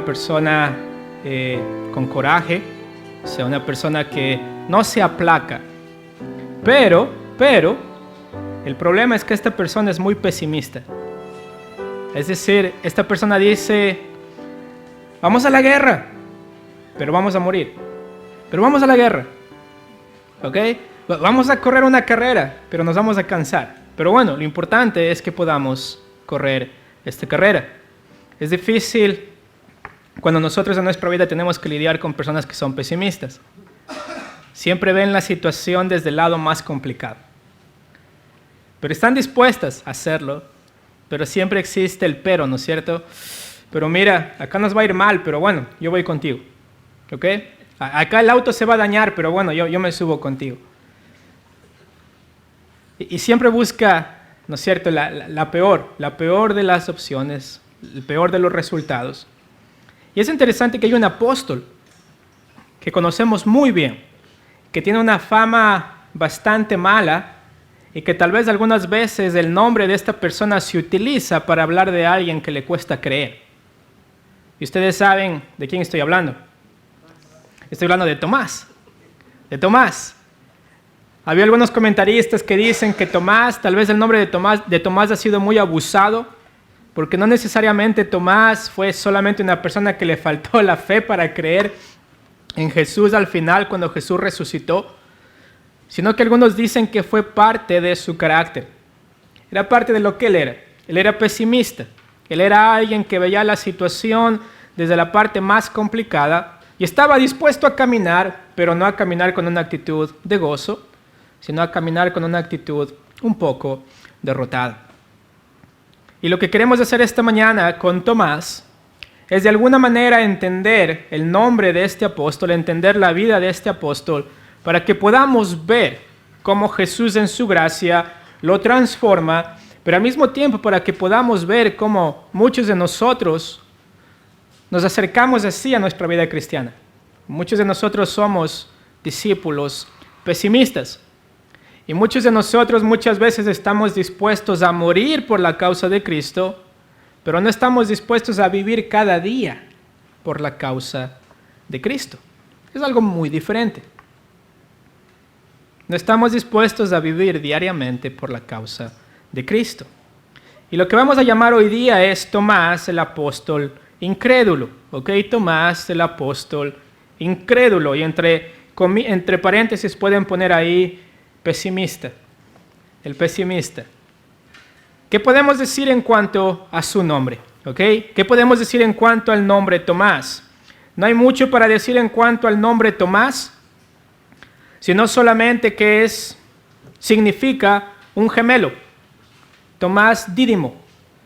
persona con coraje, sea una persona que no se aplaca. Pero, el problema es que esta persona es muy pesimista. Es decir, esta persona dice, vamos a la guerra, pero vamos a morir. Pero vamos a la guerra, ¿ok? Vamos a correr una carrera, pero nos vamos a cansar. Pero bueno, lo importante es que podamos correr esta carrera. Es difícil cuando nosotros en nuestra vida tenemos que lidiar con personas que son pesimistas. Siempre ven la situación desde el lado más complicado. Pero están dispuestas a hacerlo, pero siempre existe el pero, ¿no es cierto? Pero mira, acá nos va a ir mal, pero bueno, yo voy contigo, ¿ok? Acá el auto se va a dañar, pero bueno, yo me subo contigo. Y siempre busca, ¿no es cierto?, la peor de las opciones, el peor de los resultados. Y es interesante que hay un apóstol que conocemos muy bien, que tiene una fama bastante mala y que tal vez algunas veces el nombre de esta persona se utiliza para hablar de alguien que le cuesta creer. Y ustedes saben de quién estoy hablando. Estoy hablando de Tomás. De Tomás. Había algunos comentaristas que dicen que Tomás, tal vez el nombre de Tomás ha sido muy abusado, porque no necesariamente Tomás fue solamente una persona que le faltó la fe para creer en Jesús al final cuando Jesús resucitó, sino que algunos dicen que fue parte de su carácter. Era parte de lo que él era. Él era pesimista. Él era alguien que veía la situación desde la parte más complicada y estaba dispuesto a caminar, pero no a caminar con una actitud de gozo, sino a caminar con una actitud un poco derrotada. Y lo que queremos hacer esta mañana con Tomás es de alguna manera entender el nombre de este apóstol, entender la vida de este apóstol, para que podamos ver cómo Jesús en su gracia lo transforma, pero al mismo tiempo para que podamos ver cómo muchos de nosotros nos acercamos así a nuestra vida cristiana. Muchos de nosotros somos discípulos pesimistas. Y muchos de nosotros muchas veces estamos dispuestos a morir por la causa de Cristo, pero no estamos dispuestos a vivir cada día por la causa de Cristo. Es algo muy diferente. No estamos dispuestos a vivir diariamente por la causa de Cristo. Y lo que vamos a llamar hoy día es Tomás el apóstol incrédulo. ¿Ok? Tomás el apóstol incrédulo. Y entre paréntesis pueden poner ahí pesimista. El pesimista. ¿Qué podemos decir en cuanto a su nombre? ¿Ok? ¿Qué podemos decir en cuanto al nombre Tomás? No hay mucho para decir en cuanto al nombre Tomás, sino solamente que significa un gemelo. Tomás Dídimo.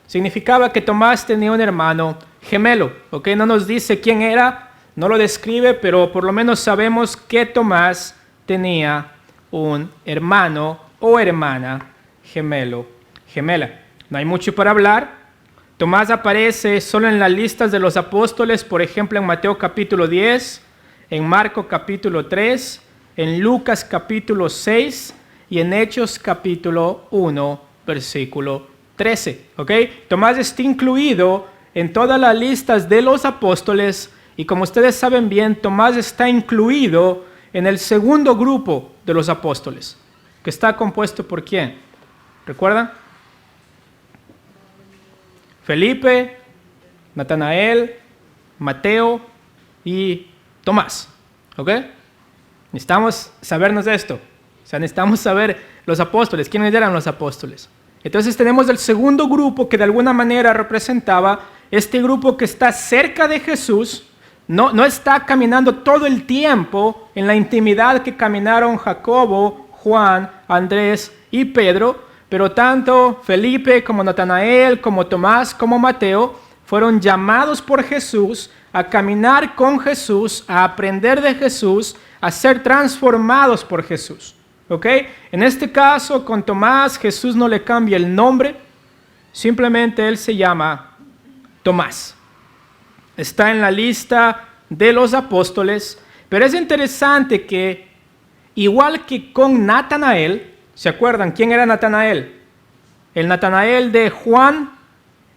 Significaba que Tomás tenía un hermano gemelo. ¿Ok? No nos dice quién era, no lo describe, pero por lo menos sabemos que Tomás tenía un hermano o hermana gemelo, gemela. No hay mucho para hablar. Tomás aparece solo en las listas de los apóstoles, por ejemplo en Mateo capítulo 10, en Marco capítulo 3, en Lucas capítulo 6 y en Hechos capítulo 1, versículo 13. ¿Ok? Tomás está incluido en todas las listas de los apóstoles y como ustedes saben bien, Tomás está incluido en el segundo grupo de los apóstoles, que está compuesto por ¿quién? ¿Recuerdan? Felipe, Natanael, Mateo y Tomás. ¿Ok? Necesitamos sabernos de esto. O sea, necesitamos saber los apóstoles. ¿Quiénes eran los apóstoles? Entonces tenemos el segundo grupo que de alguna manera representaba este grupo que está cerca de Jesús. No está caminando todo el tiempo en la intimidad que caminaron Jacobo, Juan, Andrés y Pedro, pero tanto Felipe como Natanael, como Tomás, como Mateo, fueron llamados por Jesús a caminar con Jesús, a aprender de Jesús, a ser transformados por Jesús. ¿Ok? En este caso, con Tomás, Jesús no le cambia el nombre, simplemente él se llama Tomás. Está en la lista de los apóstoles, pero es interesante que, igual que con Natanael, ¿se acuerdan quién era Natanael? El Natanael de Juan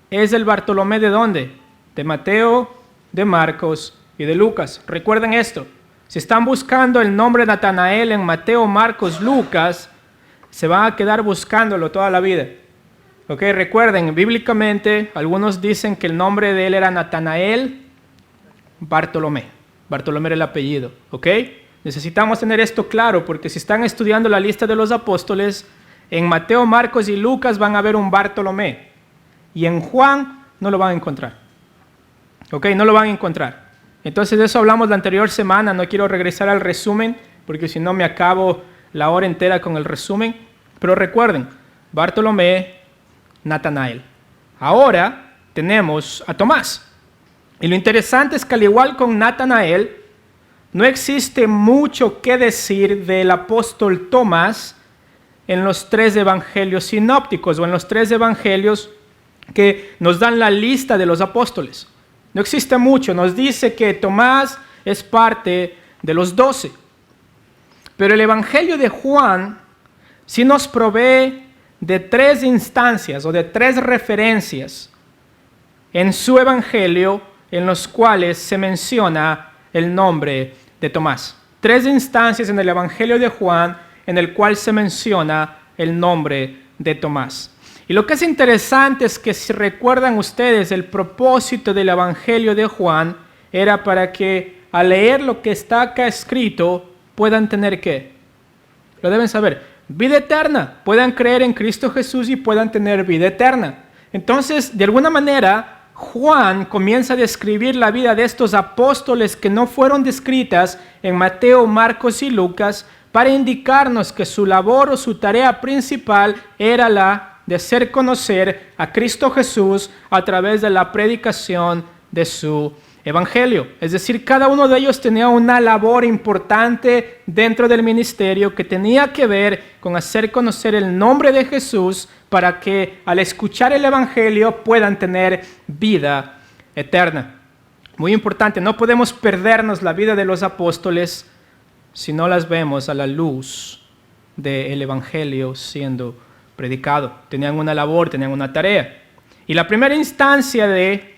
es el Bartolomé ¿de dónde? De Mateo, de Marcos y de Lucas. Recuerden esto, si están buscando el nombre de Natanael en Mateo, Marcos, Lucas, se van a quedar buscándolo toda la vida. Ok, recuerden, bíblicamente algunos dicen que el nombre de él era Natanael Bartolomé. Bartolomé era el apellido, ¿ok? Necesitamos tener esto claro porque si están estudiando la lista de los apóstoles, en Mateo, Marcos y Lucas van a ver un Bartolomé y en Juan no lo van a encontrar, ¿ok? No lo van a encontrar. Entonces de eso hablamos la anterior semana, no quiero regresar al resumen porque si no me acabo la hora entera con el resumen, pero recuerden, Bartolomé, Natanael. Ahora tenemos a Tomás. Y lo interesante es que al igual con Natanael, no existe mucho que decir del apóstol Tomás en los 3 evangelios sinópticos o en los 3 evangelios que nos dan la lista de los apóstoles. No existe mucho, nos dice que Tomás es parte de los 12. Pero el evangelio de Juan sí nos provee de 3 instancias o de 3 referencias en su evangelio en los cuales se menciona el nombre de Tomás. 3 instancias en el evangelio de Juan en el cual se menciona el nombre de Tomás. Y lo que es interesante es que si recuerdan ustedes, el propósito del evangelio de Juan era para que al leer lo que está acá escrito puedan tener ¿qué? Lo deben saber. Vida eterna. Puedan creer en Cristo Jesús y puedan tener vida eterna. Entonces, de alguna manera, Juan comienza a describir la vida de estos apóstoles que no fueron descritas en Mateo, Marcos y Lucas para indicarnos que su labor o su tarea principal era la de hacer conocer a Cristo Jesús a través de la predicación de su evangelio. Es decir, cada uno de ellos tenía una labor importante dentro del ministerio que tenía que ver con hacer conocer el nombre de Jesús para que al escuchar el evangelio puedan tener vida eterna. Muy importante, no podemos perdernos la vida de los apóstoles si no las vemos a la luz del evangelio siendo predicado. Tenían una labor, tenían una tarea. Y la primera instancia de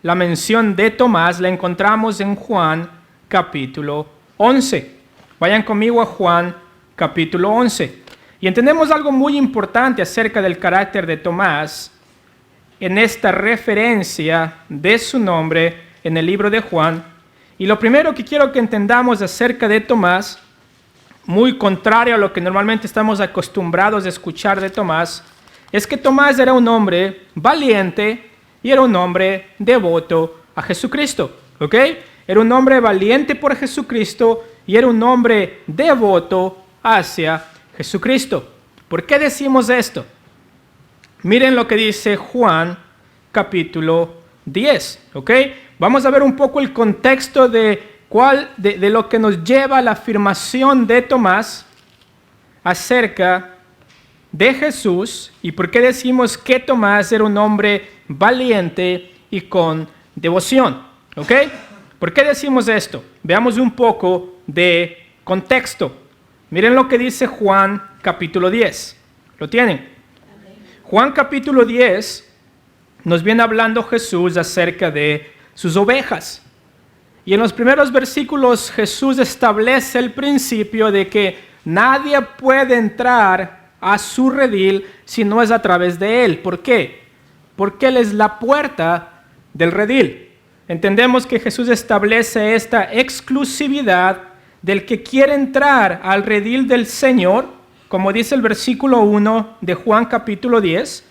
la mención de Tomás la encontramos en Juan capítulo 11. Vayan conmigo a Juan capítulo 11. Y entendemos algo muy importante acerca del carácter de Tomás en esta referencia de su nombre en el libro de Juan. Y lo primero que quiero que entendamos acerca de Tomás, muy contrario a lo que normalmente estamos acostumbrados a escuchar de Tomás, es que Tomás era un hombre valiente y era un hombre devoto a Jesucristo, ¿ok? Era un hombre valiente por Jesucristo y era un hombre devoto hacia Jesucristo. ¿Por qué decimos esto? Miren lo que dice Juan capítulo 10, ¿ok? Vamos a ver un poco el contexto de lo que nos lleva a la afirmación de Tomás acerca de Jesús y por qué decimos que Tomás era un hombre valiente y con devoción, ¿ok? ¿Por qué decimos esto? Veamos un poco de contexto. Miren lo que dice Juan capítulo 10. ¿Lo tienen? Juan capítulo 10 nos viene hablando Jesús acerca de sus ovejas. Y en los primeros versículos Jesús establece el principio de que nadie puede entrar a su redil si no es a través de él. ¿Por qué? Porque él es la puerta del redil. Entendemos que Jesús establece esta exclusividad del que quiere entrar al redil del Señor, como dice el versículo 1 de Juan capítulo 10.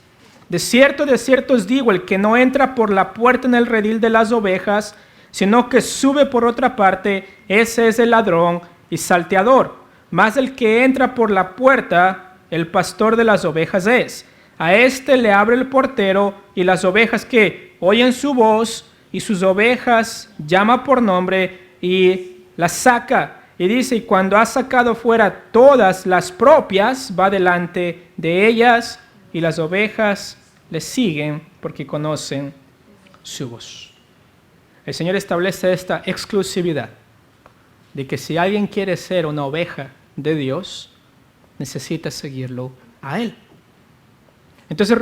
De cierto os digo, el que no entra por la puerta en el redil de las ovejas, sino que sube por otra parte, ese es el ladrón y salteador. Mas el que entra por la puerta, el pastor de las ovejas es. A éste le abre el portero y las ovejas que oyen su voz y sus ovejas llama por nombre y las saca. Y dice, y cuando ha sacado fuera todas las propias, va delante de ellas y las ovejas le siguen porque conocen su voz. El Señor establece esta exclusividad de que si alguien quiere ser una oveja de Dios, necesita seguirlo a Él. Entonces,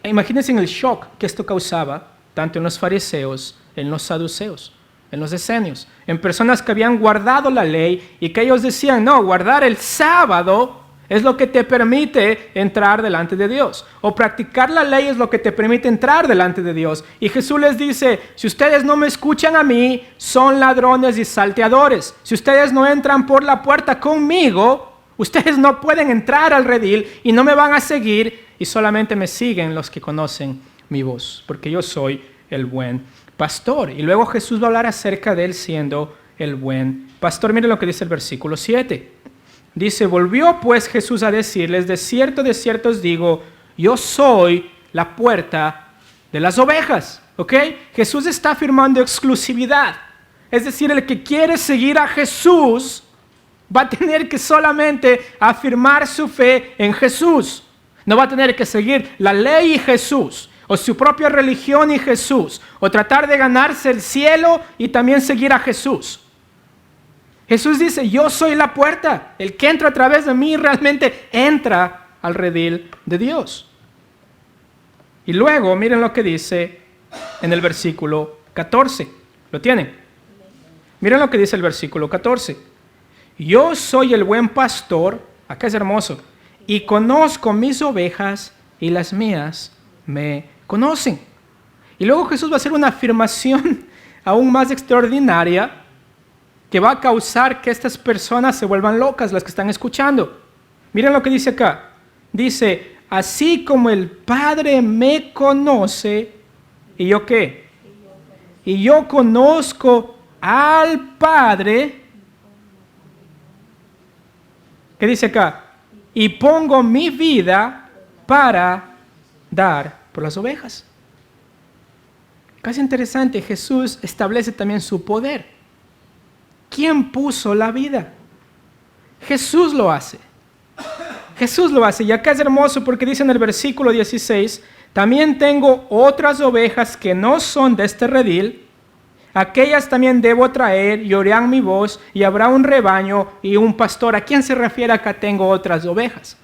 imagínense en el shock que esto causaba, tanto en los fariseos en los saduceos, en los esenios, en personas que habían guardado la ley y que ellos decían, no, guardar el sábado es lo que te permite entrar delante de Dios. O practicar la ley es lo que te permite entrar delante de Dios. Y Jesús les dice, si ustedes no me escuchan a mí, son ladrones y salteadores. Si ustedes no entran por la puerta conmigo, ustedes no pueden entrar al redil y no me van a seguir y solamente me siguen los que conocen mi voz, porque yo soy el buen pastor. Y luego Jesús va a hablar acerca de él siendo el buen pastor. Miren lo que dice el versículo 7. Dice, volvió pues Jesús a decirles, de cierto os digo, yo soy la puerta de las ovejas. ¿Ok? Jesús está afirmando exclusividad. Es decir, el que quiere seguir a Jesús va a tener que solamente afirmar su fe en Jesús. No va a tener que seguir la ley y Jesús, o su propia religión y Jesús, o tratar de ganarse el cielo y también seguir a Jesús. Jesús dice, yo soy la puerta. El que entra a través de mí realmente entra al redil de Dios. Y luego, miren lo que dice en el versículo 14. ¿Lo tienen? Miren lo que dice el versículo 14. Yo soy el buen pastor, acá es hermoso, y conozco mis ovejas y las mías me conocen. Y luego Jesús va a hacer una afirmación aún más extraordinaria que va a causar que estas personas se vuelvan locas, las que están escuchando. Miren lo que dice acá. Dice, así como el Padre me conoce, ¿y yo qué? Y yo conozco al Padre. ¿Qué dice acá? Y pongo mi vida para dar por las ovejas. Casi interesante, Jesús establece también su poder. ¿Quién puso la vida? Jesús lo hace. Jesús lo hace. Y acá es hermoso porque dice en el versículo 16, también tengo otras ovejas que no son de este redil. Aquellas también debo traer y oirán mi voz y habrá un rebaño y un pastor. ¿A quién se refiere acá tengo otras ovejas?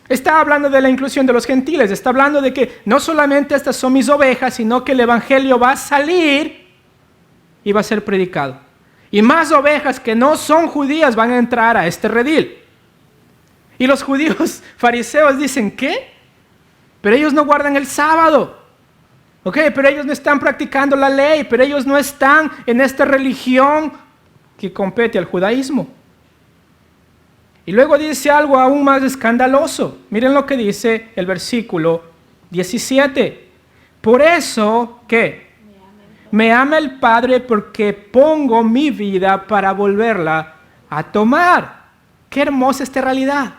Está hablando de la inclusión de los gentiles. Está hablando de que no solamente estas son mis ovejas, sino que el evangelio va a salir y va a ser predicado. Y más ovejas que no son judías van a entrar a este redil. Y los judíos fariseos dicen, ¿qué? Pero ellos no guardan el sábado. ¿Ok? Pero ellos no están practicando la ley. Pero ellos no están en esta religión que compete al judaísmo. Y luego dice algo aún más escandaloso. Miren lo que dice el versículo 17. Por eso, ¿qué? Me ama el Padre porque pongo mi vida para volverla a tomar. Qué hermosa esta realidad.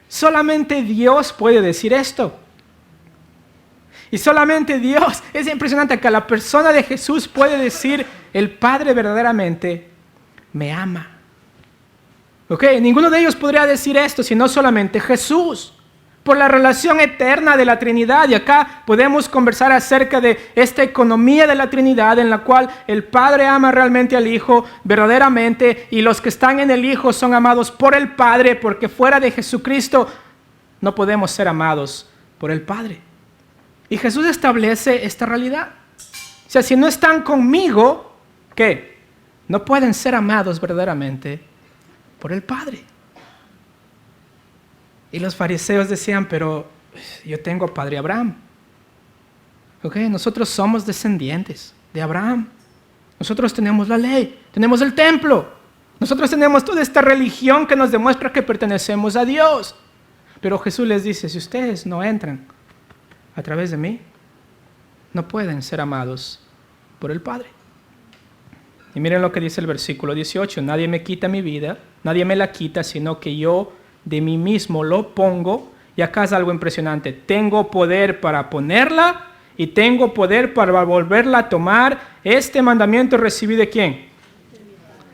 Solamente Dios puede decir esto. Y solamente Dios, es impresionante que la persona de Jesús puede decir, el Padre verdaderamente me ama. ¿Ok? Ninguno de ellos podría decir esto, sino solamente Jesús. Por la relación eterna de la Trinidad. Y acá podemos conversar acerca de esta economía de la Trinidad en la cual el Padre ama realmente al Hijo verdaderamente y los que están en el Hijo son amados por el Padre, porque fuera de Jesucristo no podemos ser amados por el Padre. Y Jesús establece esta realidad. O sea, si no están conmigo, ¿qué? No pueden ser amados verdaderamente por el Padre. Y los fariseos decían, pero yo tengo padre Abraham. Okay, nosotros somos descendientes de Abraham. Nosotros tenemos la ley, tenemos el templo. Nosotros tenemos toda esta religión que nos demuestra que pertenecemos a Dios. Pero Jesús les dice, si ustedes no entran a través de mí, no pueden ser amados por el Padre. Y miren lo que dice el versículo 18. Nadie me quita mi vida, nadie me la quita, sino que yo de mí mismo lo pongo. Y acá es algo impresionante. Tengo poder para ponerla y tengo poder para volverla a tomar. Este mandamiento recibí ¿de quién?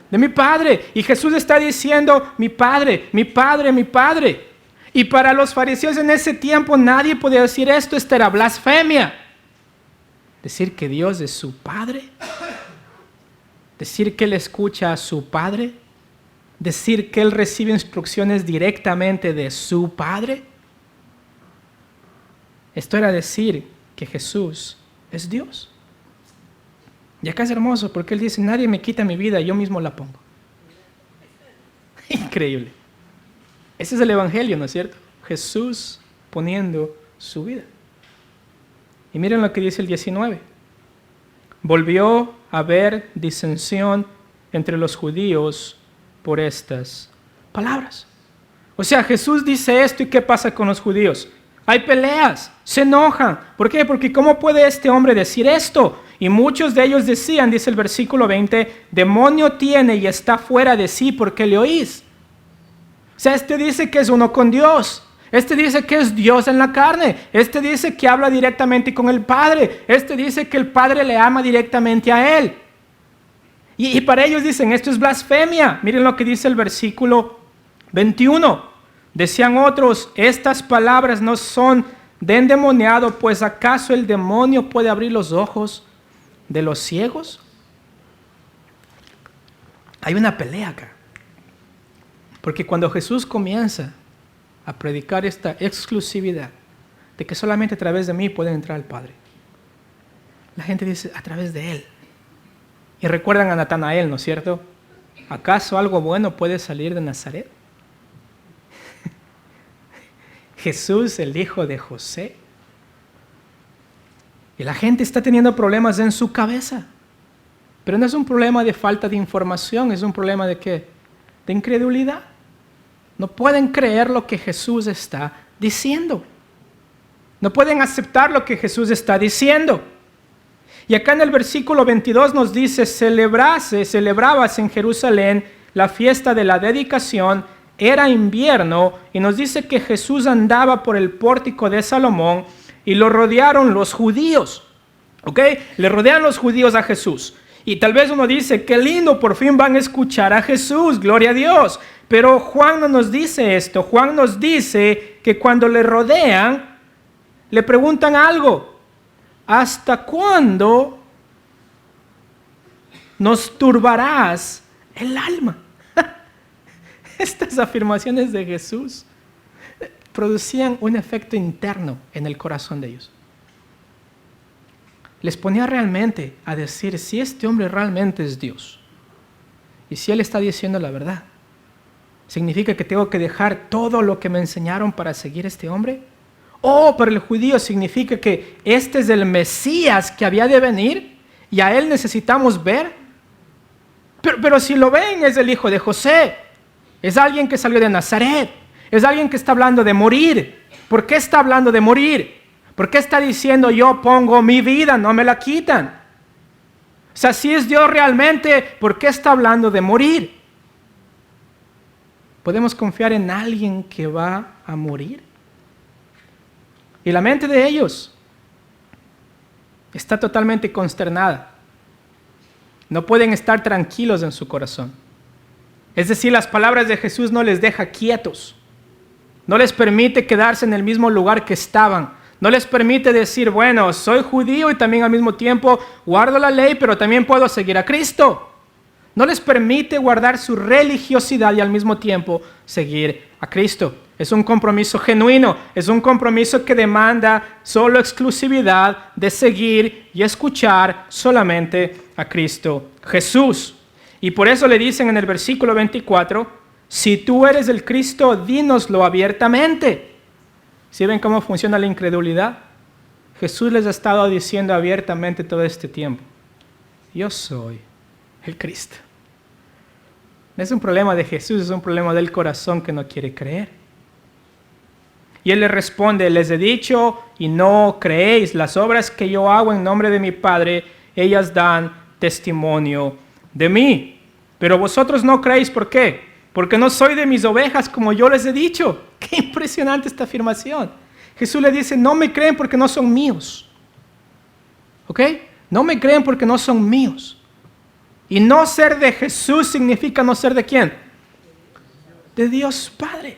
De mi Padre. Y Jesús está diciendo, mi Padre, mi Padre, mi Padre. Y para los fariseos en ese tiempo nadie podía decir esto. Esta era blasfemia. Decir que Dios es su Padre. Decir que Él escucha a su Padre. Decir que Él recibe instrucciones directamente de su Padre. Esto era decir que Jesús es Dios. Y acá es hermoso porque él dice, nadie me quita mi vida, yo mismo la pongo. Increíble. Ese es el Evangelio, ¿no es cierto? Jesús poniendo su vida. Y miren lo que dice el 19. Volvió a haber disensión entre los judíos por estas palabras. O sea, Jesús dice esto y ¿qué pasa con los judíos? Hay peleas, se enojan. ¿Por qué? Porque ¿cómo puede este hombre decir esto? Y muchos de ellos decían, dice el versículo 20, demonio tiene y está fuera de sí, ¿por qué le oís? O sea, este dice que es uno con Dios. Este dice que es Dios en la carne. Este dice que habla directamente con el Padre. Este dice que el Padre le ama directamente a él. Y para ellos dicen, esto es blasfemia. Miren lo que dice el versículo 21. Decían otros, estas palabras no son de endemoniado, pues ¿acaso el demonio puede abrir los ojos de los ciegos? Hay una pelea acá. Porque cuando Jesús comienza a predicar esta exclusividad de que solamente a través de mí puede entrar el Padre, la gente dice, a través de Él. Y recuerdan a Natanael, ¿no es cierto? ¿Acaso algo bueno puede salir de Nazaret? Jesús, el hijo de José. Y la gente está teniendo problemas en su cabeza. Pero no es un problema de falta de información, es un problema de ¿qué? De incredulidad. No pueden creer lo que Jesús está diciendo. No pueden aceptar lo que Jesús está diciendo. Y acá en el versículo 22 nos dice, celebrabas en Jerusalén la fiesta de la dedicación, era invierno, y nos dice que Jesús andaba por el pórtico de Salomón y lo rodearon los judíos. ¿Ok? Le rodean los judíos a Jesús. Y tal vez uno dice, qué lindo, por fin van a escuchar a Jesús, gloria a Dios. Pero Juan no nos dice esto. Juan nos dice que cuando le rodean, le preguntan algo. ¿Hasta cuándo nos turbarás el alma? Estas afirmaciones de Jesús producían un efecto interno en el corazón de ellos. Les ponía realmente a decir si este hombre realmente es Dios y si Él está diciendo la verdad. ¿Significa que tengo que dejar todo lo que me enseñaron para seguir a este hombre? ¿O para el judío significa que este es el Mesías que había de venir y a Él necesitamos ver? Pero si lo ven, es el hijo de José. Es alguien que salió de Nazaret. Es alguien que está hablando de morir. ¿Por qué está hablando de morir? ¿Por qué está diciendo yo pongo mi vida, no me la quitan? O sea, si es Dios realmente, ¿por qué está hablando de morir? ¿Podemos confiar en alguien que va a morir? Y la mente de ellos está totalmente consternada. No pueden estar tranquilos en su corazón. Es decir, las palabras de Jesús no les deja quietos. No les permite quedarse en el mismo lugar que estaban. No les permite decir, bueno, soy judío y también al mismo tiempo guardo la ley, pero también puedo seguir a Cristo. No les permite guardar su religiosidad y al mismo tiempo seguir a Cristo. Es un compromiso genuino, es un compromiso que demanda solo exclusividad de seguir y escuchar solamente a Cristo Jesús. Y por eso le dicen en el versículo 24, si tú eres el Cristo, dínoslo abiertamente. ¿Sí ven cómo funciona la incredulidad? Jesús les ha estado diciendo abiertamente todo este tiempo, yo soy el Cristo. No es un problema de Jesús, es un problema del corazón que no quiere creer. Y Él les responde, les he dicho y no creéis, las obras que yo hago en nombre de mi Padre, ellas dan testimonio de mí. Pero vosotros no creéis, ¿por qué? Porque no soy de mis ovejas como yo les he dicho. Qué impresionante esta afirmación. Jesús le dice, no me creen porque no son míos. ¿Ok? No me creen porque no son míos. Y no ser de Jesús significa no ser de ¿quién? De Dios Padre.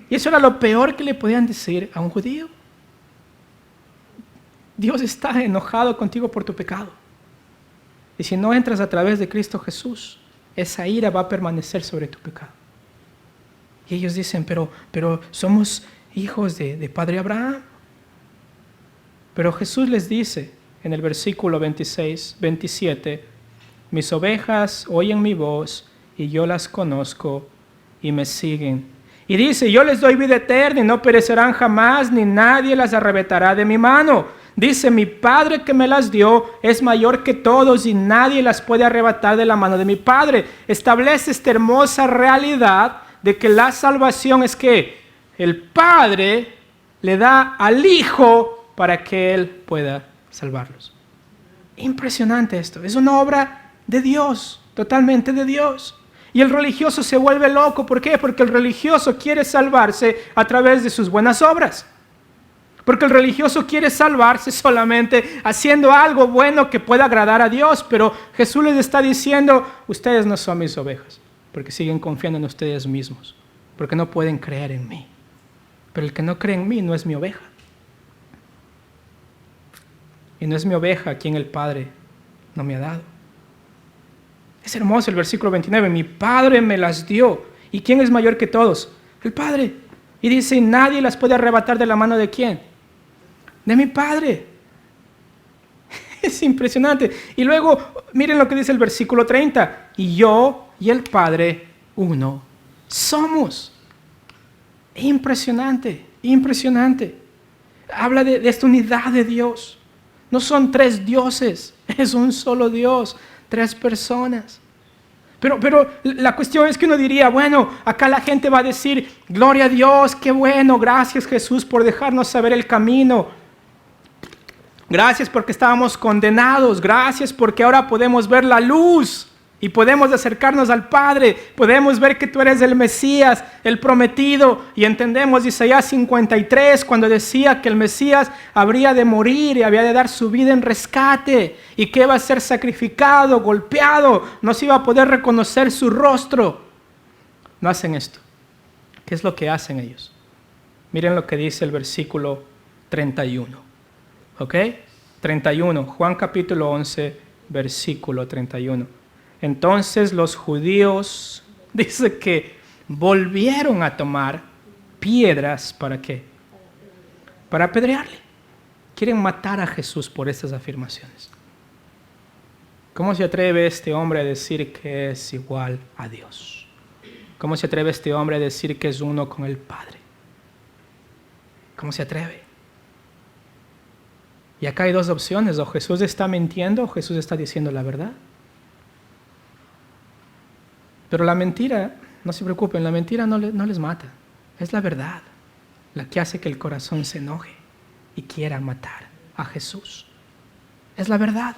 Y eso era lo peor que le podían decir a un judío. Dios está enojado contigo por tu pecado. Y si no entras a través de Cristo Jesús, esa ira va a permanecer sobre tu pecado. Y ellos dicen, pero somos hijos de Padre Abraham. Pero Jesús les dice, en el versículo 26, 27, mis ovejas oyen mi voz y yo las conozco y me siguen. Y dice, yo les doy vida eterna y no perecerán jamás, ni nadie las arrebatará de mi mano. Dice, mi Padre que me las dio es mayor que todos y nadie las puede arrebatar de la mano de mi Padre. Establece esta hermosa realidad de que la salvación es que el Padre le da al Hijo para que Él pueda salvarlos. Impresionante esto, es una obra de Dios, totalmente de Dios. Y el religioso se vuelve loco, ¿por qué? Porque el religioso quiere salvarse a través de sus buenas obras. Porque el religioso quiere salvarse solamente haciendo algo bueno que pueda agradar a Dios, pero Jesús les está diciendo, ustedes no son mis ovejas, porque siguen confiando en ustedes mismos, porque no pueden creer en mí. Pero el que no cree en mí no es mi oveja. Y no es mi oveja a quien el Padre no me ha dado. Es hermoso el versículo 29. Mi Padre me las dio. ¿Y quién es mayor que todos? El Padre. Y dice, nadie las puede arrebatar de la mano de ¿quién? De mi Padre. Es impresionante. Y luego, miren lo que dice el versículo 30. Y yo y el Padre, uno somos. Impresionante, impresionante. Habla de esta unidad de Dios. No son tres dioses, es un solo Dios, tres personas. Pero la cuestión es que uno diría, bueno, acá la gente va a decir, gloria a Dios, qué bueno, gracias Jesús por dejarnos saber el camino. Gracias porque estábamos condenados, gracias porque ahora podemos ver la luz y podemos acercarnos al Padre, podemos ver que tú eres el Mesías, el prometido, y entendemos Isaías 53 cuando decía que el Mesías habría de morir y había de dar su vida en rescate y que iba a ser sacrificado, golpeado, no se iba a poder reconocer su rostro. No hacen esto. ¿Qué es lo que hacen ellos? Miren lo que dice el versículo 31. ¿Ok? 31, Juan capítulo 11, versículo 31. Entonces los judíos, dice que volvieron a tomar piedras, ¿para qué? Para apedrearle. Quieren matar a Jesús por estas afirmaciones. ¿Cómo se atreve este hombre a decir que es igual a Dios? ¿Cómo se atreve este hombre a decir que es uno con el Padre? ¿Cómo se atreve? Y acá hay dos opciones, o Jesús está mintiendo o Jesús está diciendo la verdad. Pero la mentira, no se preocupen, la mentira no les mata. Es la verdad la que hace que el corazón se enoje y quiera matar a Jesús. Es la verdad.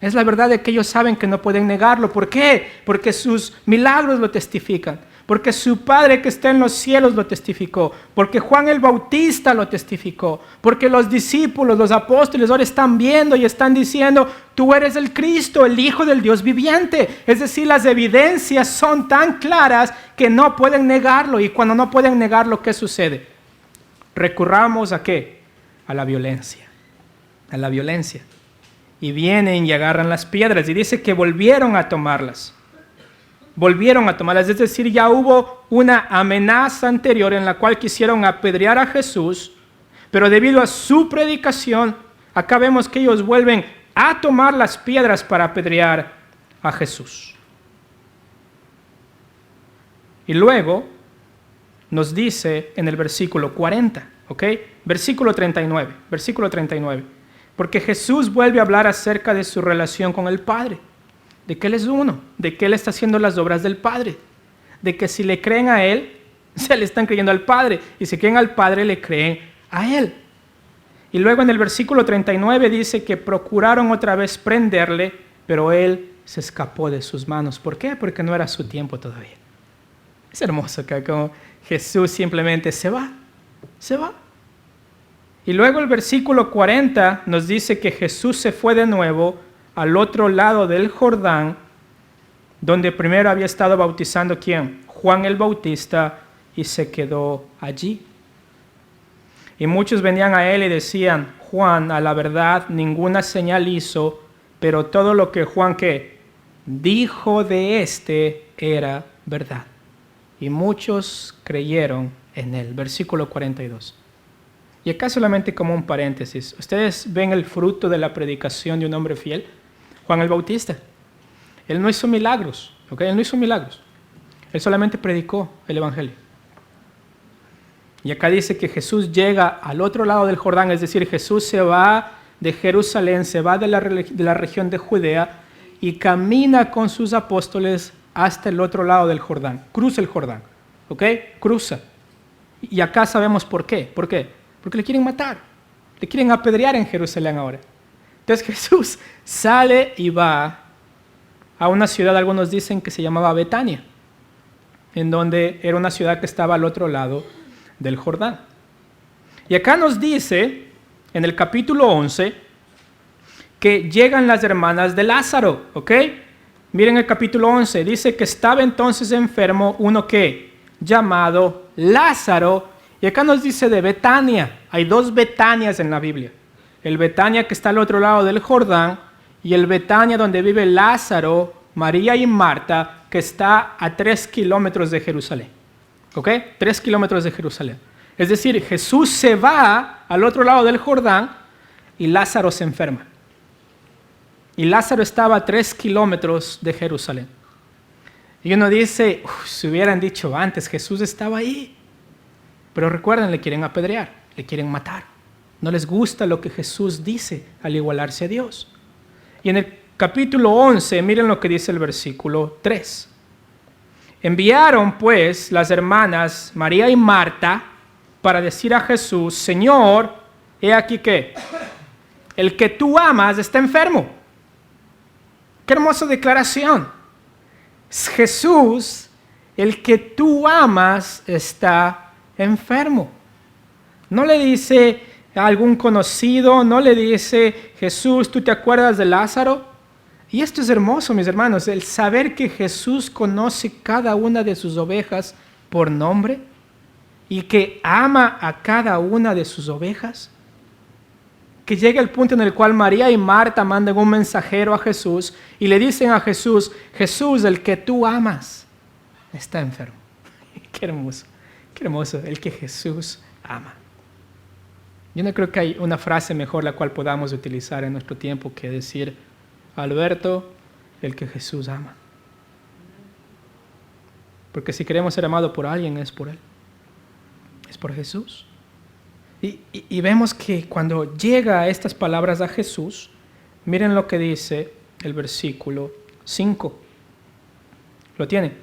Es la verdad de que ellos saben que no pueden negarlo. ¿Por qué? Porque sus milagros lo testifican. Porque su Padre que está en los cielos lo testificó. Porque Juan el Bautista lo testificó. Porque los discípulos, los apóstoles ahora están viendo y están diciendo, tú eres el Cristo, el Hijo del Dios viviente. Es decir, las evidencias son tan claras que no pueden negarlo. Y cuando no pueden negarlo, ¿qué sucede? Recurramos ¿a qué? A la violencia. A la violencia. Y vienen y agarran las piedras. Y dice que volvieron a tomarlas. Volvieron a tomarlas, es decir, ya hubo una amenaza anterior en la cual quisieron apedrear a Jesús, pero debido a su predicación, acá vemos que ellos vuelven a tomar las piedras para apedrear a Jesús. Y luego nos dice en el versículo 40, ¿ok? Versículo 39, porque Jesús vuelve a hablar acerca de su relación con el Padre. De que Él es uno, de que Él está haciendo las obras del Padre, de que si le creen a Él, se le están creyendo al Padre, y si creen al Padre, le creen a Él. Y luego en el versículo 39 dice que procuraron otra vez prenderle, pero Él se escapó de sus manos. ¿Por qué? Porque no era su tiempo todavía. Es hermoso que como Jesús simplemente se va. Y luego el versículo 40 nos dice que Jesús se fue de nuevo al otro lado del Jordán, donde primero había estado bautizando ¿quién? Juan el Bautista, y se quedó allí. Y muchos venían a él y decían, Juan, a la verdad, ninguna señal hizo, pero todo lo que Juan ¿qué? Dijo de éste era verdad. Y muchos creyeron en él. Versículo 42. Y acá solamente como un paréntesis. Ustedes ven el fruto de la predicación de un hombre fiel, Juan el Bautista. Él no hizo milagros, ¿ok? Él no hizo milagros. Él solamente predicó el evangelio. Y acá dice que Jesús llega al otro lado del Jordán, es decir, Jesús se va de Jerusalén, se va de la región de Judea y camina con sus apóstoles hasta el otro lado del Jordán. Cruza el Jordán, ¿ok? Cruza. Y acá sabemos por qué. ¿Por qué? Porque le quieren matar. Le quieren apedrear en Jerusalén ahora. Entonces Jesús sale y va a una ciudad, algunos dicen que se llamaba Betania, en donde era una ciudad que estaba al otro lado del Jordán. Y acá nos dice, en el capítulo 11, que llegan las hermanas de Lázaro, ¿ok? Miren el capítulo 11, dice que estaba entonces enfermo uno que, llamado Lázaro, y acá nos dice de Betania. Hay dos Betanias en la Biblia. El Betania que está al otro lado del Jordán y el Betania donde vive Lázaro, María y Marta, que está a 3 kilómetros de Jerusalén. ¿Ok? 3 kilómetros de Jerusalén. Es decir, Jesús se va al otro lado del Jordán y Lázaro se enferma. Y Lázaro estaba a 3 kilómetros de Jerusalén. Y uno dice, si hubieran dicho antes, Jesús estaba ahí. Pero recuerden, le quieren apedrear, le quieren matar. No les gusta lo que Jesús dice al igualarse a Dios. Y en el capítulo 11, miren lo que dice el versículo 3. Enviaron pues las hermanas María y Marta para decir a Jesús, Señor, he aquí que el que tú amas está enfermo. Qué hermosa declaración. Jesús, el que tú amas, está enfermo. No le dice a algún conocido, no le dice, Jesús, ¿tú te acuerdas de Lázaro? Y esto es hermoso, mis hermanos, el saber que Jesús conoce cada una de sus ovejas por nombre y que ama a cada una de sus ovejas. Que llega el punto en el cual María y Marta mandan un mensajero a Jesús y le dicen a Jesús, Jesús, el que tú amas, está enfermo. Qué hermoso, el que Jesús ama. Yo no creo que hay una frase mejor la cual podamos utilizar en nuestro tiempo que decir, Alberto, el que Jesús ama. Porque si queremos ser amados por alguien, es por Él. Es por Jesús. Y vemos que cuando llega a estas palabras a Jesús, miren lo que dice el versículo 5. ¿Lo tiene?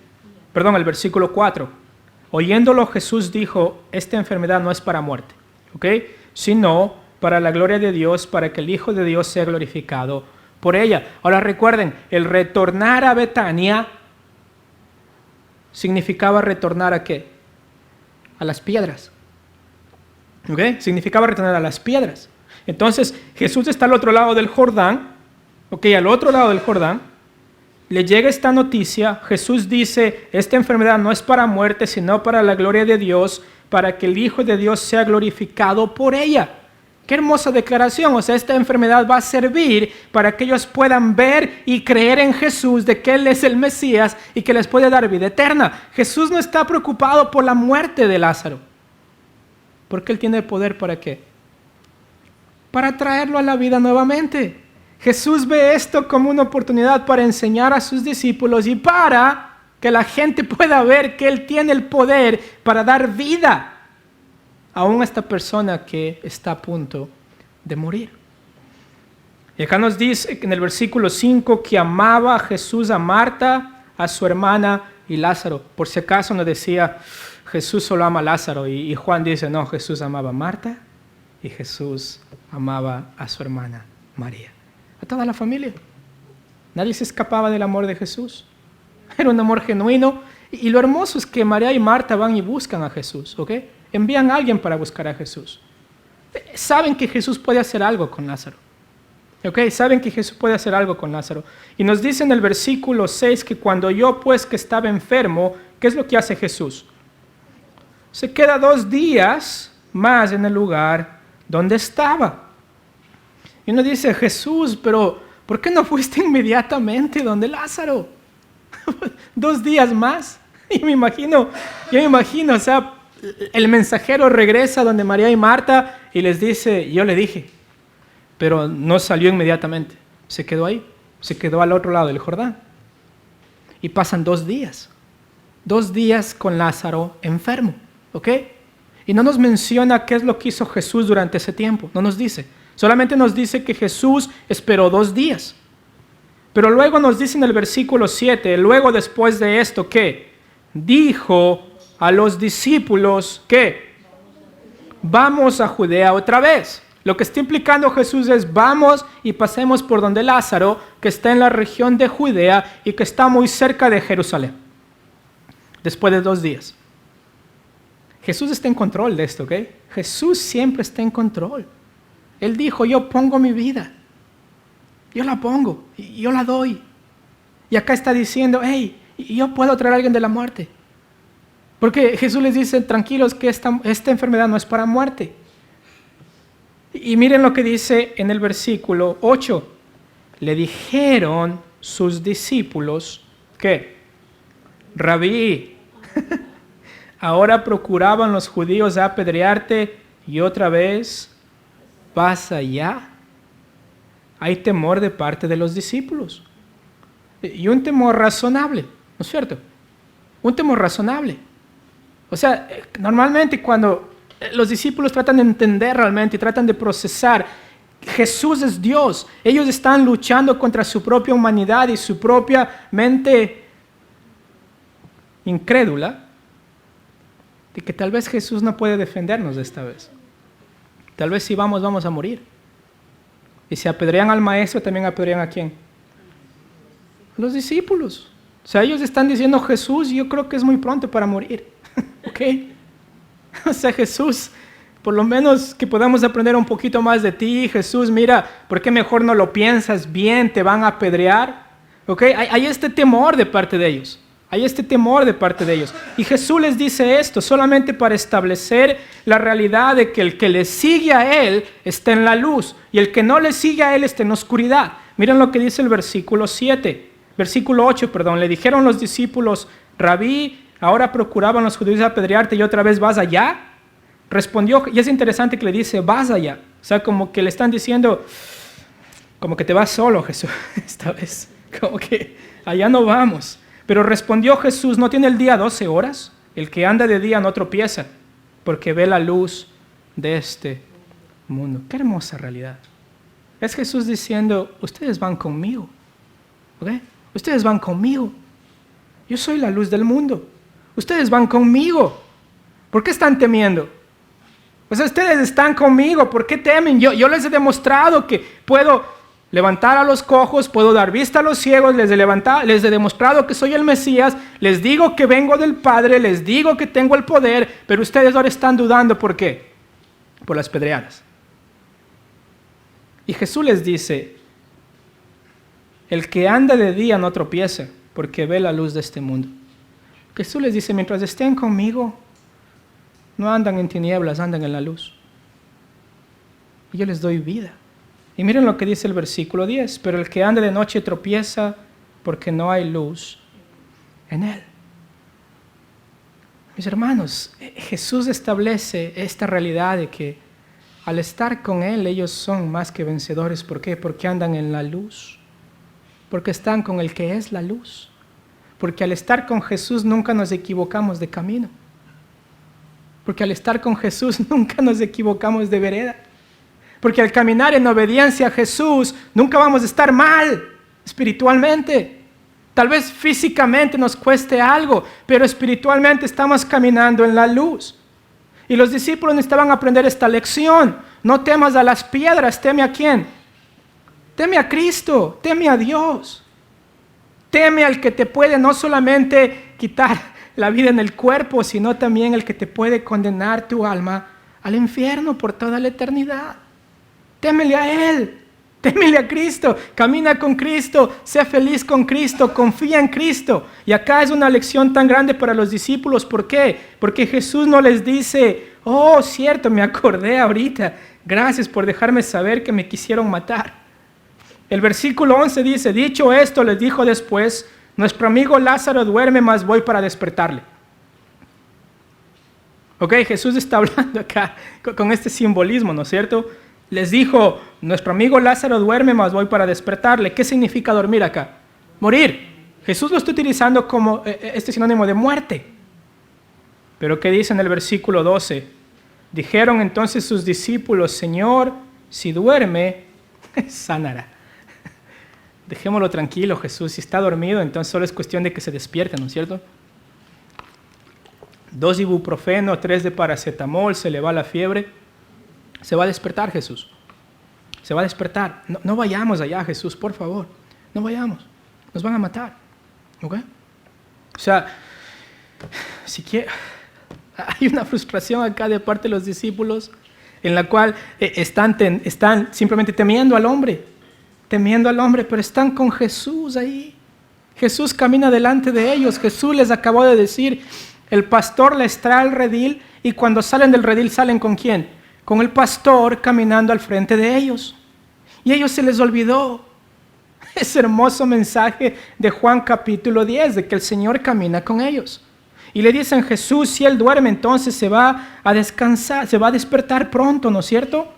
Perdón, el versículo 4. Oyéndolo Jesús dijo, esta enfermedad no es para muerte, ¿ok? Sino para la gloria de Dios, para que el Hijo de Dios sea glorificado por ella. Ahora recuerden, el retornar a Betania significaba retornar ¿a qué? A las piedras. ¿Ok? Significaba retornar a las piedras. Entonces, Jesús está al otro lado del Jordán. ¿Ok? Al otro lado del Jordán. Le llega esta noticia. Jesús dice, esta enfermedad no es para muerte, sino para la gloria de Dios, para que el Hijo de Dios sea glorificado por ella. Qué hermosa declaración. O sea, esta enfermedad va a servir para que ellos puedan ver y creer en Jesús, de que Él es el Mesías y que les puede dar vida eterna. Jesús no está preocupado por la muerte de Lázaro. Porque Él tiene el poder ¿para qué? Para traerlo a la vida nuevamente. Jesús ve esto como una oportunidad para enseñar a sus discípulos y para que la gente pueda ver que Él tiene el poder para dar vida aún a esta persona que está a punto de morir. Y acá nos dice en el versículo 5 que amaba a Jesús a Marta, a su hermana y Lázaro. Por si acaso nos decía, Jesús solo ama a Lázaro. Y Juan dice, no, Jesús amaba a Marta y Jesús amaba a su hermana María. A toda la familia. Nadie se escapaba del amor de Jesús. Era un amor genuino. Y lo hermoso es que María y Marta van y buscan a Jesús, ¿ok? Envían a alguien para buscar a Jesús. Saben que Jesús puede hacer algo con Lázaro. ¿Ok? Saben que Jesús puede hacer algo con Lázaro. Y nos dice en el versículo 6 que cuando oyó pues que estaba enfermo, ¿qué es lo que hace Jesús? Se queda 2 días más en el lugar donde estaba. Y uno dice, Jesús, pero ¿por qué no fuiste inmediatamente donde Lázaro? 2 días más. Yo me imagino, o sea, el mensajero regresa donde María y Marta y les dice, yo le dije, pero no salió inmediatamente. Se quedó ahí, se quedó al otro lado del Jordán. Y pasan 2 días. 2 días con Lázaro enfermo, ¿ok? Y no nos menciona qué es lo que hizo Jesús durante ese tiempo, no nos dice. Solamente nos dice que Jesús esperó 2 días. Pero luego nos dice en el versículo 7, luego después de esto, ¿qué? Dijo a los discípulos, ¿qué? Vamos a Judea otra vez. Lo que está implicando Jesús es vamos y pasemos por donde Lázaro, que está en la región de Judea y que está muy cerca de Jerusalén. Después de 2 días. Jesús está en control de esto, ¿ok? Jesús siempre está en control. Él dijo, yo pongo mi vida. Yo la pongo, y yo la doy. Y acá está diciendo, hey, yo puedo traer a alguien de la muerte. Porque Jesús les dice, tranquilos, que esta enfermedad no es para muerte. Y miren lo que dice en el versículo 8. Le dijeron sus discípulos, ¿qué? Rabí, ahora procuraban los judíos apedrearte y otra vez vas allá. Hay temor de parte de los discípulos. Y un temor razonable, ¿no es cierto? Un temor razonable. O sea, normalmente cuando los discípulos tratan de entender realmente y tratan de procesar, Jesús es Dios. Ellos están luchando contra su propia humanidad y su propia mente incrédula de que tal vez Jesús no puede defendernos de esta vez. Tal vez si vamos a morir. Y si apedrean al maestro, también apedrean ¿a quién? A los discípulos. O sea, ellos están diciendo, Jesús, yo creo que es muy pronto para morir. ¿Ok? O sea, Jesús, por lo menos que podamos aprender un poquito más de ti. Jesús, mira, ¿por qué mejor no lo piensas bien? Te van a apedrear. ¿Ok? Hay este temor de parte de ellos. Hay este temor de parte de ellos. Y Jesús les dice esto solamente para establecer la realidad de que el que le sigue a Él está en la luz y el que no le sigue a Él está en la oscuridad. Miren lo que dice el versículo 8, le dijeron los discípulos, Rabí, ahora procuraban los judíos apedrearte y otra vez vas allá. Respondió, y es interesante que le dice, vas allá. O sea, como que le están diciendo, como que te vas solo, Jesús, esta vez. Como que allá no vamos. Pero respondió Jesús, ¿no tiene el día 12 horas? El que anda de día no tropieza, porque ve la luz de este mundo. Qué hermosa realidad. Es Jesús diciendo, ustedes van conmigo. ¿Ok? Ustedes van conmigo. Yo soy la luz del mundo. Ustedes van conmigo. ¿Por qué están temiendo? O sea, ustedes están conmigo. ¿Por qué temen? Yo les he demostrado que puedo levantar a los cojos, puedo dar vista a los ciegos, les he demostrado que soy el Mesías, les digo que vengo del Padre, les digo que tengo el poder, pero ustedes ahora están dudando. ¿Por qué? Por las pedreadas. Y Jesús les dice, el que anda de día no tropieza, porque ve la luz de este mundo. Jesús les dice, mientras estén conmigo, no andan en tinieblas, andan en la luz. Y yo les doy vida. Y miren lo que dice el versículo 10, pero el que anda de noche tropieza porque no hay luz en él. Mis hermanos, Jesús establece esta realidad de que al estar con Él ellos son más que vencedores. ¿Por qué? Porque andan en la luz, porque están con el que es la luz, porque al estar con Jesús nunca nos equivocamos de camino, porque al estar con Jesús nunca nos equivocamos de vereda. Porque al caminar en obediencia a Jesús, nunca vamos a estar mal espiritualmente. Tal vez físicamente nos cueste algo, pero espiritualmente estamos caminando en la luz. Y los discípulos necesitaban aprender esta lección. No temas a las piedras, teme a ¿quién? Teme a Cristo, teme a Dios. Teme al que te puede no solamente quitar la vida en el cuerpo, sino también el que te puede condenar tu alma al infierno por toda la eternidad. Témele a Él, témele a Cristo, camina con Cristo, sé feliz con Cristo, confía en Cristo. Y acá es una lección tan grande para los discípulos. ¿Por qué? Porque Jesús no les dice, oh, cierto, me acordé ahorita, gracias por dejarme saber que me quisieron matar. El versículo 11 dice, dicho esto, les dijo después, nuestro amigo Lázaro duerme, mas voy para despertarle. Ok, Jesús está hablando acá con este simbolismo, ¿no es cierto? Les dijo, nuestro amigo Lázaro duerme, mas voy para despertarle. ¿Qué significa dormir acá? Morir. Jesús lo está utilizando como este sinónimo de muerte. Pero ¿qué dice en el versículo 12? Dijeron entonces sus discípulos, Señor, si duerme, sanará. Dejémoslo tranquilo, Jesús. Si está dormido, entonces solo es cuestión de que se despierte, ¿no es cierto? 2 ibuprofeno, 3 de paracetamol, se le va la fiebre. Se va a despertar Jesús. Se va a despertar. No vayamos allá, Jesús, por favor. No vayamos. Nos van a matar. ¿Ok? O sea, hay una frustración acá de parte de los discípulos en la cual están simplemente temiendo al hombre, pero están con Jesús ahí. Jesús camina delante de ellos. Jesús les acabó de decir, el pastor les trae al redil y cuando salen del redil, ¿salen con quién? Con el pastor caminando al frente de ellos. Y a ellos se les olvidó ese hermoso mensaje de Juan capítulo 10, de que el Señor camina con ellos. Y le dicen, Jesús, si Él duerme, entonces se va a descansar, se va a despertar pronto, ¿no es cierto?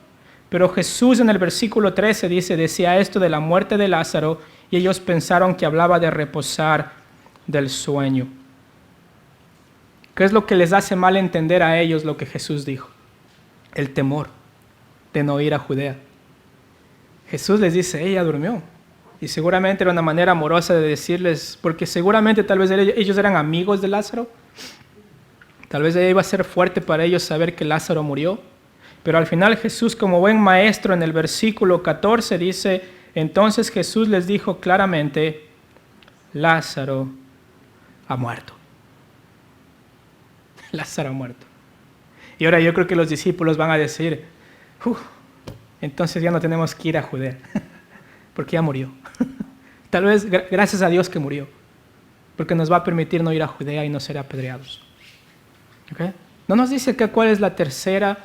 Pero Jesús en el versículo 13 decía esto de la muerte de Lázaro, y ellos pensaron que hablaba de reposar del sueño. ¿Qué es lo que les hace mal entender a ellos lo que Jesús dijo? El temor de no ir a Judea. Jesús les dice, ella durmió. Y seguramente era una manera amorosa de decirles, porque seguramente tal vez ellos eran amigos de Lázaro. Tal vez iba a ser fuerte para ellos saber que Lázaro murió. Pero al final Jesús, como buen maestro, en el versículo 14 dice, entonces Jesús les dijo claramente, Lázaro ha muerto. Lázaro ha muerto. Y ahora yo creo que los discípulos van a decir, entonces ya no tenemos que ir a Judea, porque ya murió. Tal vez gracias a Dios que murió, porque nos va a permitir no ir a Judea y no ser apedreados. ¿Okay? No nos dice cuál es la tercera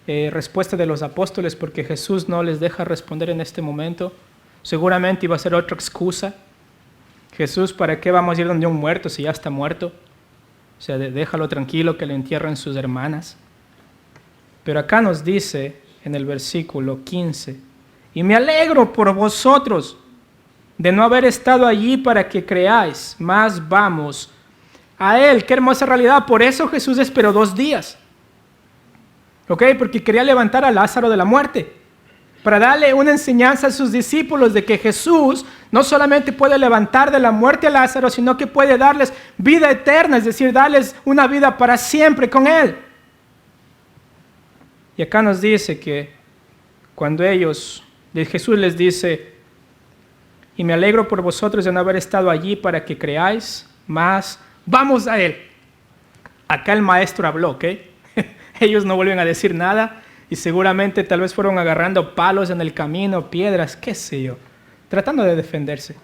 respuesta de los apóstoles, porque Jesús no les deja responder en este momento. Seguramente iba a ser otra excusa. Jesús, ¿para qué vamos a ir donde un muerto si ya está muerto? O sea, déjalo tranquilo que le entierren sus hermanas. Pero acá nos dice en el versículo 15, y me alegro por vosotros de no haber estado allí para que creáis, mas vamos a Él. Qué hermosa realidad. Por eso Jesús esperó 2 días. ¿Ok? Porque quería levantar a Lázaro de la muerte, para darle una enseñanza a sus discípulos de que Jesús no solamente puede levantar de la muerte a Lázaro, sino que puede darles vida eterna, es decir, darles una vida para siempre con Él. Y acá nos dice que cuando Jesús les dice, y me alegro por vosotros de no haber estado allí para que creáis, mas vamos a Él. Acá el maestro habló, ¿ok? Ellos no vuelven a decir nada y seguramente tal vez fueron agarrando palos en el camino, piedras, qué sé yo, tratando de defenderse.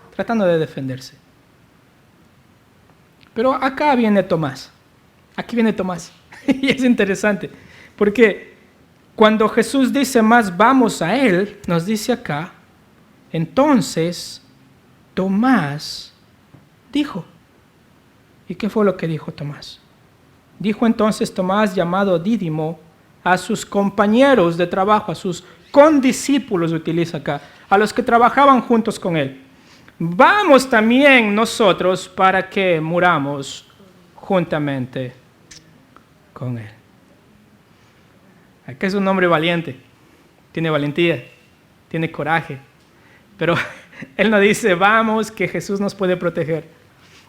Pero acá viene Tomás. Y es interesante, porque cuando Jesús dice más vamos a Él, nos dice acá, entonces Tomás dijo. ¿Y qué fue lo que dijo Tomás? Dijo entonces Tomás, llamado Dídimo, a sus compañeros de trabajo, a sus condiscípulos, utiliza acá, a los que trabajaban juntos con Él. Vamos también nosotros para que muramos juntamente con Él. Aquí es un hombre valiente, tiene valentía, tiene coraje, pero Él no dice, vamos que Jesús nos puede proteger,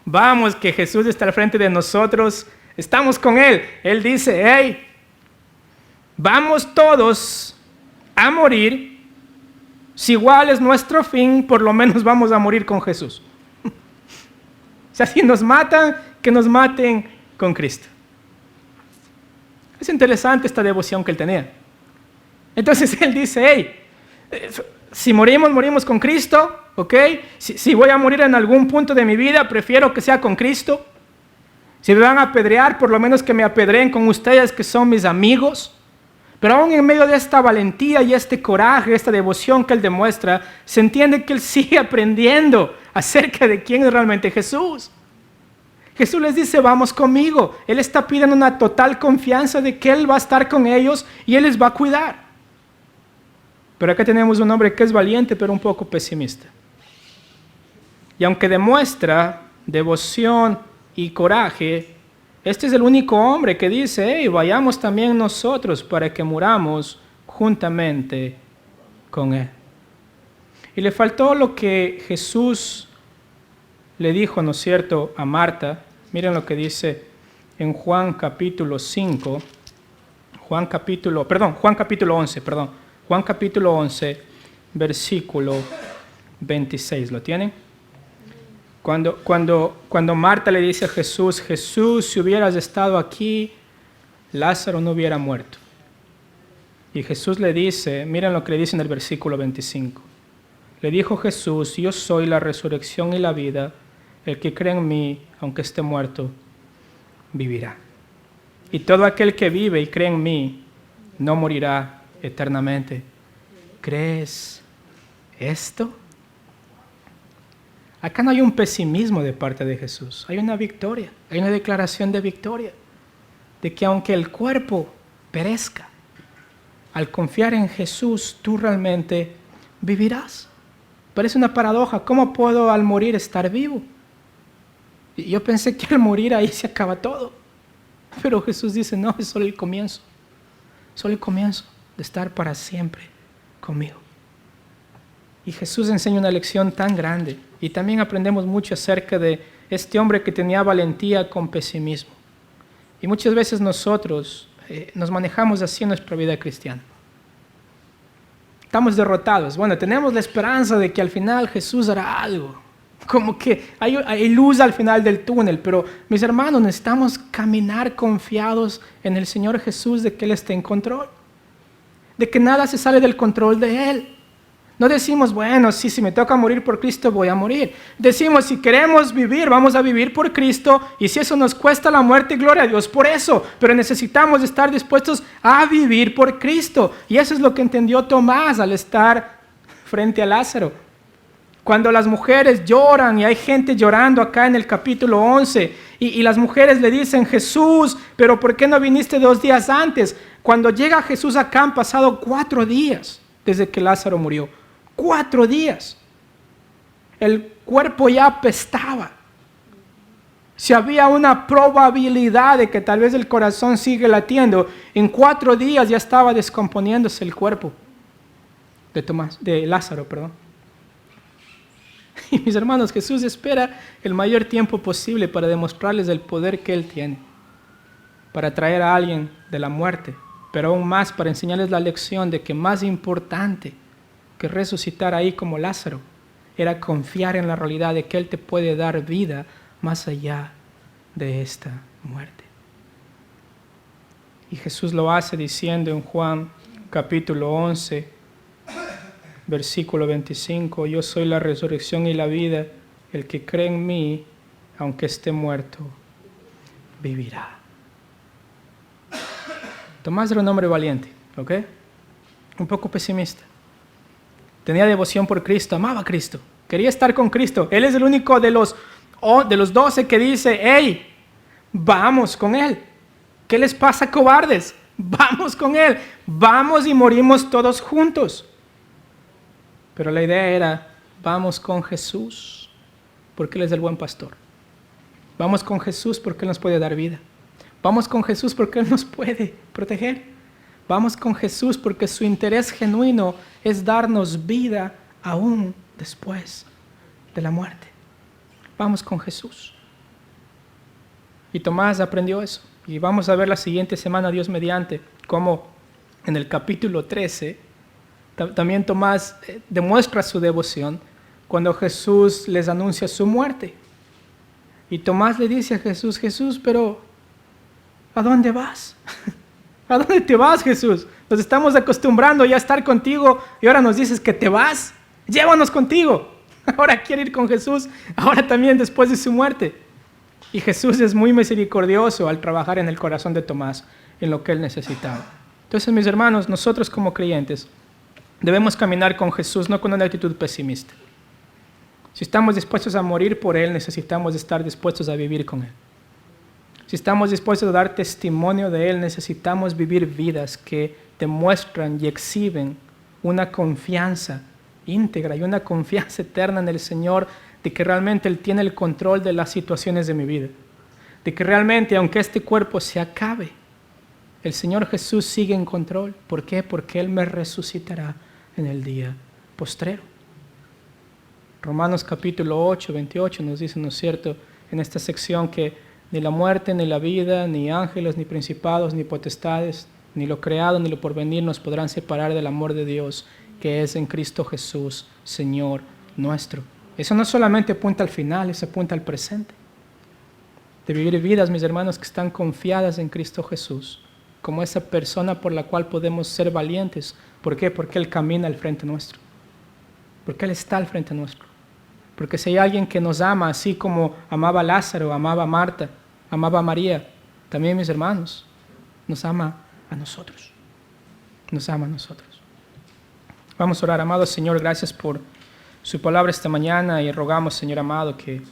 vamos que Jesús está al frente de nosotros, estamos con Él. Él dice, hey, vamos todos a morir, si igual es nuestro fin, por lo menos vamos a morir con Jesús. O sea, si nos matan, que nos maten con Cristo. Es interesante esta devoción que él tenía. Entonces él dice, hey, si morimos con Cristo, ¿ok? Si voy a morir en algún punto de mi vida, prefiero que sea con Cristo. Si me van a apedrear, por lo menos que me apedreen con ustedes que son mis amigos. Pero aún en medio de esta valentía y este coraje, esta devoción que él demuestra, se entiende que él sigue aprendiendo acerca de quién es realmente Jesús. Jesús les dice, vamos conmigo. Él está pidiendo una total confianza de que Él va a estar con ellos y Él les va a cuidar. Pero acá tenemos un hombre que es valiente, pero un poco pesimista. Y aunque demuestra devoción y coraje, este es el único hombre que dice, hey, vayamos también nosotros para que muramos juntamente con Él. Y le faltó lo que Jesús le dijo, ¿no es cierto?, a Marta. Miren lo que dice en Juan capítulo 11, versículo 26. ¿Lo tienen? Cuando Marta le dice a Jesús, Jesús, si hubieras estado aquí, Lázaro no hubiera muerto. Y Jesús le dice, miren lo que le dice en el versículo 25. Le dijo Jesús, yo soy la resurrección y la vida. El que cree en mí, aunque esté muerto, vivirá. Y todo aquel que vive y cree en mí, no morirá eternamente. ¿Crees esto? Acá no hay un pesimismo de parte de Jesús. Hay una victoria, hay una declaración de victoria. De que aunque el cuerpo perezca, al confiar en Jesús, tú realmente vivirás. Parece una paradoja. ¿Cómo puedo al morir estar vivo? Y yo pensé que al morir ahí se acaba todo. Pero Jesús dice, no, es solo el comienzo. Solo el comienzo de estar para siempre conmigo. Y Jesús enseña una lección tan grande. Y también aprendemos mucho acerca de este hombre que tenía valentía con pesimismo. Y muchas veces nosotros nos manejamos así en nuestra vida cristiana. Estamos derrotados. Bueno, tenemos la esperanza de que al final Jesús hará algo. Como que hay luz al final del túnel. Pero mis hermanos, necesitamos caminar confiados en el Señor Jesús de que Él está en control. De que nada se sale del control de Él. No decimos, bueno, sí, si me toca morir por Cristo, voy a morir. Decimos, si queremos vivir, vamos a vivir por Cristo. Y si eso nos cuesta la muerte, gloria a Dios por eso. Pero necesitamos estar dispuestos a vivir por Cristo. Y eso es lo que entendió Tomás al estar frente a Lázaro. Cuando las mujeres lloran, y hay gente llorando acá en el capítulo 11, y las mujeres le dicen, Jesús, pero ¿por qué no viniste 2 días antes? Cuando llega Jesús acá han pasado 4 días desde que Lázaro murió. 4 días. El cuerpo ya apestaba. Si había una probabilidad de que tal vez el corazón sigue latiendo, en 4 días ya estaba descomponiéndose el cuerpo de Lázaro, perdón. Y mis hermanos, Jesús espera el mayor tiempo posible para demostrarles el poder que Él tiene, para traer a alguien de la muerte, pero aún más para enseñarles la lección de que más importante que resucitar ahí como Lázaro era confiar en la realidad de que Él te puede dar vida más allá de esta muerte. Y Jesús lo hace diciendo en Juan capítulo 11, versículo 25, yo soy la resurrección y la vida, el que cree en mí, aunque esté muerto, vivirá. Tomás era un hombre valiente, ¿ok? Un poco pesimista. Tenía devoción por Cristo, amaba a Cristo, quería estar con Cristo. Él es el único de los 12 que dice, hey, vamos con Él. ¿Qué les pasa, cobardes? Vamos con Él, vamos y morimos todos juntos. Pero la idea era, vamos con Jesús, porque Él es el buen pastor. Vamos con Jesús porque Él nos puede dar vida. Vamos con Jesús porque Él nos puede proteger. Vamos con Jesús porque su interés genuino es darnos vida aún después de la muerte. Vamos con Jesús. Y Tomás aprendió eso. Y vamos a ver la siguiente semana, Dios mediante, cómo en el capítulo 13 también Tomás demuestra su devoción cuando Jesús les anuncia su muerte. Y Tomás le dice a Jesús, Jesús, pero ¿a dónde vas? ¿A dónde te vas, Jesús? Nos estamos acostumbrando ya a estar contigo y ahora nos dices que te vas. Llévanos contigo. Ahora quiere ir con Jesús, ahora también después de su muerte. Y Jesús es muy misericordioso al trabajar en el corazón de Tomás, en lo que él necesitaba. Entonces, mis hermanos, nosotros como creyentes debemos caminar con Jesús, no con una actitud pesimista. Si estamos dispuestos a morir por Él, necesitamos estar dispuestos a vivir con Él. Si estamos dispuestos a dar testimonio de Él, necesitamos vivir vidas que demuestran y exhiben una confianza íntegra y una confianza eterna en el Señor, de que realmente Él tiene el control de las situaciones de mi vida. De que realmente, aunque este cuerpo se acabe, el Señor Jesús sigue en control. ¿Por qué? Porque Él me resucitará en el día postrero. Romanos capítulo 8, 28 nos dice, ¿no es cierto?, en esta sección que ni la muerte, ni la vida, ni ángeles, ni principados, ni potestades, ni lo creado, ni lo porvenir nos podrán separar del amor de Dios que es en Cristo Jesús, Señor nuestro. Eso no solamente apunta al final, eso apunta al presente. De vivir vidas, mis hermanos, que están confiadas en Cristo Jesús, como esa persona por la cual podemos ser valientes. ¿Por qué? Porque Él camina al frente nuestro. Porque Él está al frente nuestro. Porque si hay alguien que nos ama, así como amaba a Lázaro, amaba a Marta, amaba a María, también, mis hermanos, nos ama a nosotros. Nos ama a nosotros. Vamos a orar. Amado Señor, gracias por su palabra esta mañana, y rogamos, Señor amado, que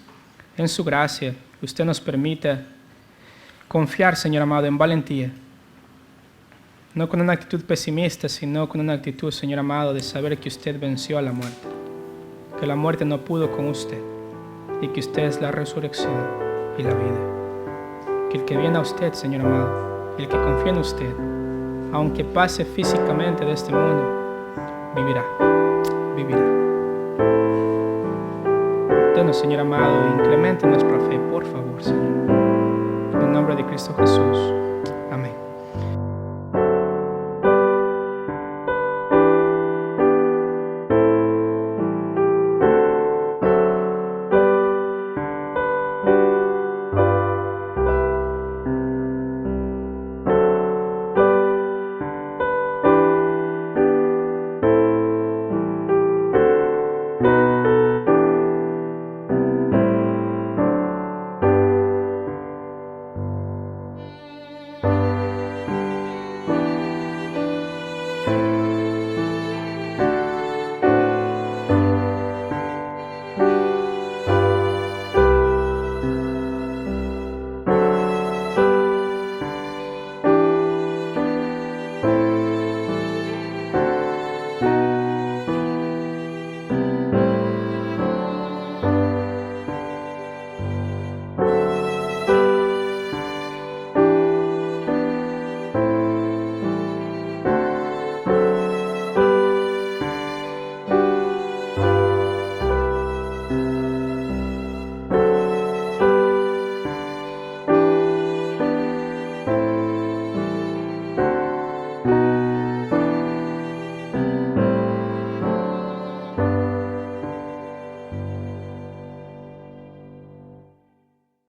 en su gracia usted nos permita confiar, Señor amado, en valentía. No con una actitud pesimista, sino con una actitud, Señor amado, de saber que usted venció a la muerte. Que la muerte no pudo con usted, y que usted es la resurrección y la vida. Que el que viene a usted, Señor amado, el que confía en usted, aunque pase físicamente de este mundo, vivirá. Denos, Señor amado, incremente nuestra fe, por favor, Señor. En el nombre de Cristo Jesús. Amén.